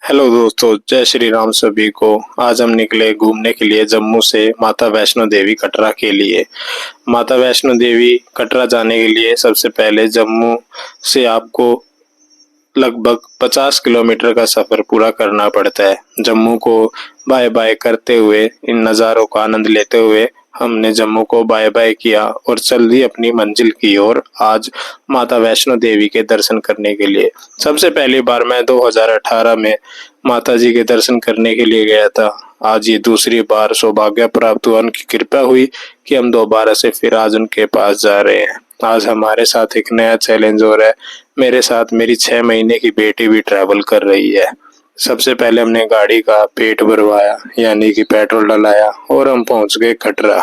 Hello दोस्तों, जय श्री राम सभी को। आज हम निकले घूमने के लिए जम्मू से माता वैष्णो देवी कटरा के लिए। माता वैष्णो देवी कटरा जाने के लिए सबसे पहले जम्मू से आपको लगभग 50 किलोमीटर का सफर पूरा करना पड़ता है। जम्मू को बाय बाय करते हुए, इन नज़ारों का आनंद लेते हुए हमने जम्मू को बाय बाय किया और चल दी अपनी मंजिल की ओर, आज माता वैष्णो देवी के दर्शन करने के लिए। सबसे पहली बार मैं 2018 में माता जी के दर्शन करने के लिए गया था। आज ये दूसरी बार सौभाग्य प्राप्त हुआ, उनकी कृपा हुई कि हम दोबारा से फिर आज उनके पास जा रहे हैं। आज हमारे साथ एक नया चैलेंज हो रहा है। मेरे साथ मेरी 6 महीने की बेटी भी ट्रैवल कर रही है। सबसे पहले हमने गाड़ी का पेट भरवाया, यानी कि पेट्रोल डलाया, और हम पहुंच गए कटरा।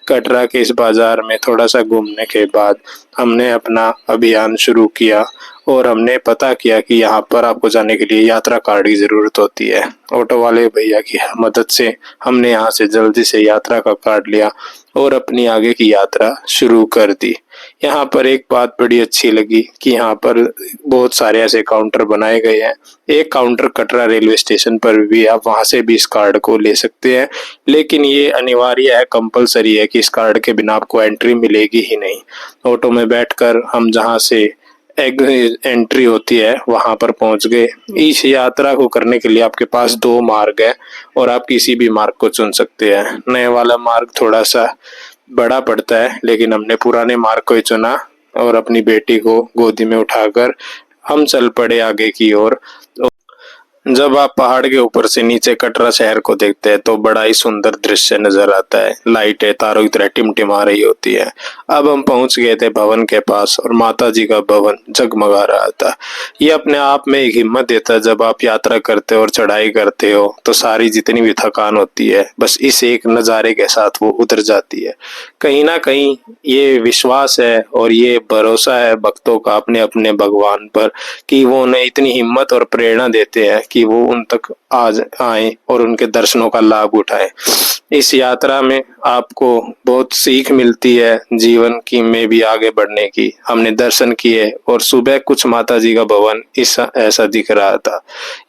कटरा के इस बाजार में थोड़ा सा घूमने के बाद हमने अपना अभियान शुरू किया और हमने पता किया कि यहाँ पर आपको जाने के लिए यात्रा कार्ड की ज़रूरत होती है। ऑटो वाले भैया की मदद से हमने यहाँ से जल्दी से यात्रा का कार्ड लिया और अपनी आगे की यात्रा शुरू कर दी। यहाँ पर एक बात बड़ी अच्छी लगी कि यहाँ पर बहुत सारे ऐसे काउंटर बनाए गए हैं। एक काउंटर कटरा रेलवे स्टेशन पर भी, आप वहाँ से भी इस कार्ड को ले सकते हैं, लेकिन ये अनिवार्य है, कंपलसरी है कि इस कार्ड के बिना आपको एंट्री मिलेगी ही नहीं। ऑटो में बैठकर हम जहाँ से एंट्री होती है वहां पर पहुंच गए। इस यात्रा को करने के लिए आपके पास 2 मार्ग है और आप किसी भी मार्ग को चुन सकते हैं। नए वाला मार्ग थोड़ा सा बड़ा पड़ता है, लेकिन हमने पुराने मार्ग को ही चुना और अपनी बेटी को गोदी में उठाकर हम चल पड़े आगे की ओर। जब आप पहाड़ के ऊपर से नीचे कटरा शहर को देखते हैं तो बड़ा ही सुंदर दृश्य नजर आता है। लाइटें तारों की तरह टिमटिमा रही होती है। अब हम पहुंच गए थे भवन के पास और माता जी का भवन जगमगा रहा था। ये अपने आप में एक हिम्मत देता है। जब आप यात्रा करते हो और चढ़ाई करते हो तो सारी जितनी भी थकान होती है बस इस एक नज़ारे के साथ वो उतर जाती है। कहीं ना कहीं ये विश्वास है और ये भरोसा है भक्तों का अपने अपने भगवान पर कि वो उन्हें इतनी हिम्मत और प्रेरणा देते हैं कि वो उन तक आज आए और उनके दर्शनों का लाभ उठाएं। इस यात्रा में आपको बहुत सीख मिलती है जीवन की में भी आगे बढ़ने की। हमने दर्शन किए और सुबह कुछ माता जी का भवन इस ऐसा दिख रहा था।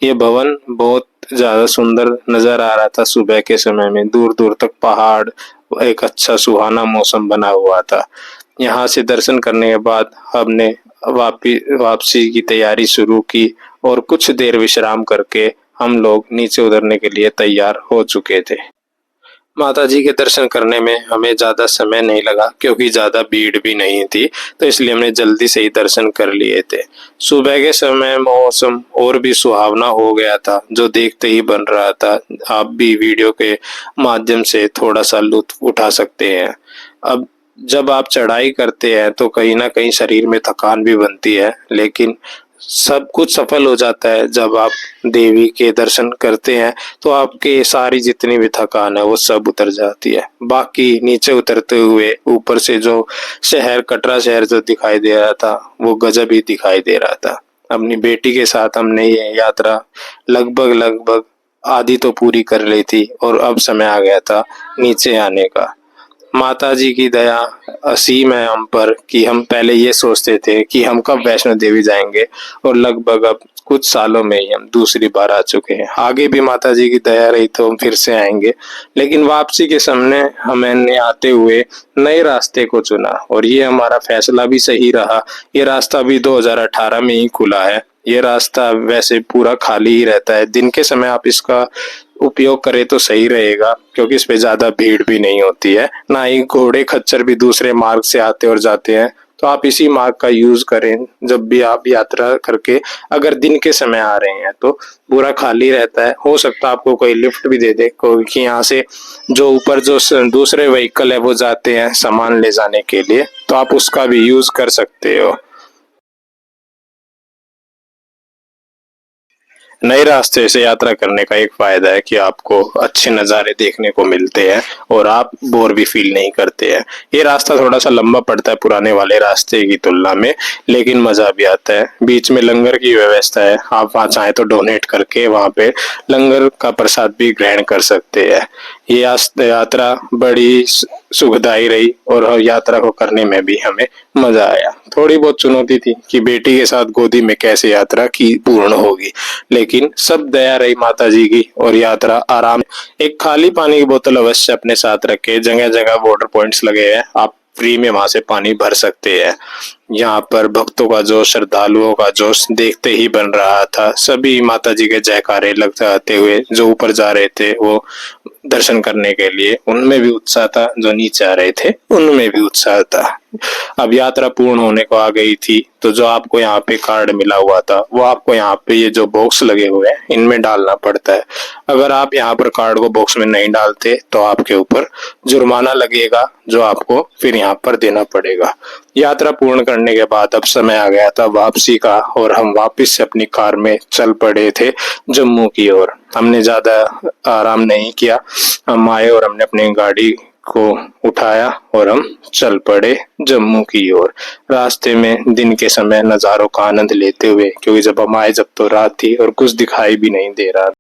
ये भवन बहुत ज्यादा सुंदर नजर आ रहा था। सुबह के समय में दूर दूर तक पहाड़, एक अच्छा सुहाना मौसम बना हुआ था। यहाँ से दर्शन करने के बाद हमने वापसी की तैयारी शुरू की और कुछ देर विश्राम करके हम लोग नीचे उतरने के लिए तैयार हो चुके थे। माता जी के दर्शन करने में हमें ज़्यादा समय नहीं लगा क्योंकि ज़्यादा भीड़ भी नहीं थी, तो इसलिए हमने जल्दी से ही दर्शन कर लिए थे। सुबह के समय मौसम और भी सुहावना हो गया था, जो देखते ही बन रहा था। आप भी वीडियो के माध्यम से थोड़ा सा लुत्फ उठा सकते हैं। अब जब आप चढ़ाई करते हैं तो कहीं ना कहीं शरीर में थकान भी बनती है, लेकिन सब कुछ सफल हो जाता है। जब आप देवी के दर्शन करते हैं तो आपके सारी जितनी भी थकान है वो सब उतर जाती है। बाकी नीचे उतरते हुए ऊपर से जो शहर, कटरा शहर जो दिखाई दे रहा था वो गजब ही दिखाई दे रहा था। अपनी बेटी के साथ हमने ये यात्रा लगभग आधी तो पूरी कर ली थी और अब समय आ गया था नीचे आने का। माता जी की दया असीम है हम पर कि हम पहले ये सोचते थे कि हम कब वैष्णो देवी जाएंगे, और लगभग अब कुछ सालों में ही हम दूसरी बार आ चुके हैं। आगे भी माता जी की दया रही तो हम फिर से आएंगे, लेकिन वापसी के समय हमने आते हुए नए रास्ते को चुना और ये हमारा फैसला भी सही रहा। ये रास्ता भी 2018 में ही खुला है। ये रास्ता वैसे पूरा खाली ही रहता है। दिन के समय आप इसका उपयोग करें तो सही रहेगा क्योंकि इस पे ज्यादा भीड़ भी नहीं होती है, ना ही घोड़े खच्चर भी दूसरे मार्ग से आते और जाते हैं। तो आप इसी मार्ग का यूज करें जब भी आप यात्रा करके। अगर दिन के समय आ रहे हैं तो पूरा खाली रहता है। हो सकता है आपको कोई लिफ्ट भी दे दे, क्योंकि यहाँ से जो ऊपर जो दूसरे व्हीकल है वो जाते हैं सामान ले जाने के लिए, तो आप उसका भी यूज कर सकते हो। नए रास्ते से यात्रा करने का एक फायदा है कि आपको अच्छे नज़ारे देखने को मिलते हैं और आप बोर भी फील नहीं करते हैं। ये रास्ता थोड़ा सा लंबा पड़ता है पुराने वाले रास्ते की तुलना में, लेकिन मज़ा भी आता है। बीच में लंगर की व्यवस्था है, आप वहाँ चाहें तो डोनेट करके वहाँ पे लंगर का प्रसाद भी ग्रहण कर सकते हैं। ये यात्रा बड़ी सुखदायी रही और यात्रा को करने में भी हमें मजा आया। थोड़ी बहुत चुनौती थी कि बेटी के साथ गोदी में कैसे यात्रा की पूर्ण होगी, लेकिन सब दया रही माता जी की और यात्रा आराम। एक खाली पानी की बोतल अवश्य अपने साथ रखे। जगह जगह वाटर पॉइंट्स लगे हैं, आप फ्री में वहां से पानी भर सकते हैं। यहाँ पर भक्तों का जोश, श्रद्धालुओं का जोश देखते ही बन रहा था। सभी माता जी के जयकारे लगाते हुए जो ऊपर जा रहे थे वो दर्शन करने के लिए, उनमें भी उत्साह था। जो नीचे आ रहे थे उनमें भी उत्साह था। अब यात्रा पूर्ण होने को आ गई थी, तो जो आपको यहाँ पे कार्ड मिला हुआ था वो आपको यहाँ पे ये जो बॉक्स लगे हुए हैं इनमें डालना पड़ता है। अगर आप यहाँ पर कार्ड को बॉक्स में नहीं डालते तो आपके ऊपर जुर्माना लगेगा, जो आपको फिर यहाँ पर देना पड़ेगा। यात्रा पूर्ण करने के बाद अब समय आ गया था वापसी का और हम वापस से अपनी कार में चल पड़े थे जम्मू की ओर। हमने ज्यादा आराम नहीं किया, हम आए और हमने अपनी गाड़ी को उठाया और हम चल पड़े जम्मू की ओर। रास्ते में दिन के समय नजारों का आनंद लेते हुए, क्योंकि जब हम आए जब तो रात थी और कुछ दिखाई भी नहीं दे रहा।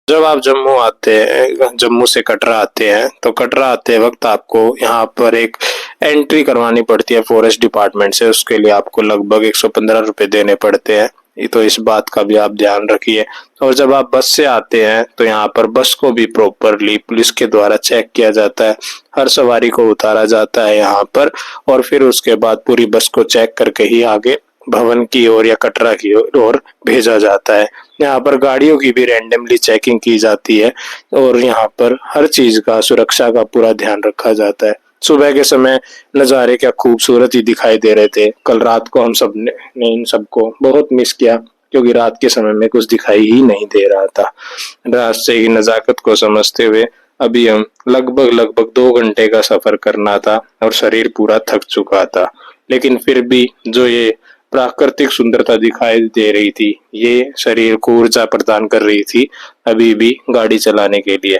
जब आप जम्मू आते हैं, जम्मू से कटरा आते हैं, तो कटरा आते वक्त आपको यहाँ पर एक एंट्री करवानी पड़ती है फॉरेस्ट डिपार्टमेंट से। उसके लिए आपको लगभग 115 रुपए देने पड़ते हैं। तो इस बात का भी आप ध्यान रखिए। और जब आप बस से आते हैं तो यहाँ पर बस को भी प्रॉपरली पुलिस के द्वारा चेक किया जाता है। हर सवारी को उतारा जाता है यहाँ पर और फिर उसके बाद पूरी बस को चेक करके ही आगे भवन की ओर या कटरा की ओर भेजा जाता है। यहाँ पर गाड़ियों की भी रैंडमली चेकिंग की जाती है और यहाँ पर हर चीज का, सुरक्षा का पूरा ध्यान रखा जाता है। सुबह के समय नज़ारे क्या खूबसूरत ही दिखाई दे रहे थे। कल रात को हम सब ने इन सबको बहुत मिस किया, क्योंकि रात के समय में कुछ दिखाई ही नहीं दे रहा था। रास्ते की नजाकत को समझते हुए अभी हम लगभग 2 घंटे का सफर करना था और शरीर पूरा थक चुका था, लेकिन फिर भी जो ये प्राकृतिक सुंदरता दिखाई दे रही थी, ये शरीर को ऊर्जा प्रदान कर रही थी अभी भी गाड़ी चलाने के लिए।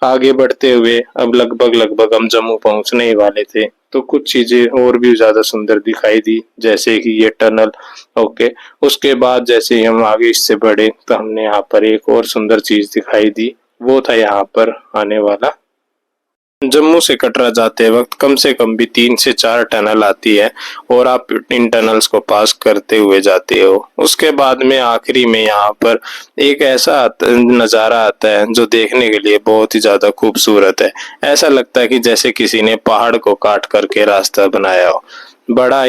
आगे बढ़ते हुए अब लगभग हम जम्मू पहुंचने ही वाले थे, तो कुछ चीजें और भी ज्यादा सुंदर दिखाई दी, जैसे कि ये टनल। ओके, उसके बाद जैसे ही हम आगे इससे बढ़े तो हमने यहाँ पर एक और सुंदर चीज दिखाई दी, वो था यहाँ पर आने वाला। जम्मू से कटरा जाते वक्त कम से कम भी 3 से 4 टनल आती है और आप इन टनल्स को पास करते हुए जाते हो। उसके बाद में आखिरी में यहाँ पर एक ऐसा नज़ारा आता है जो देखने के लिए बहुत ही ज्यादा खूबसूरत है। ऐसा लगता है कि जैसे किसी ने पहाड़ को काट करके रास्ता बनाया हो। बड़ा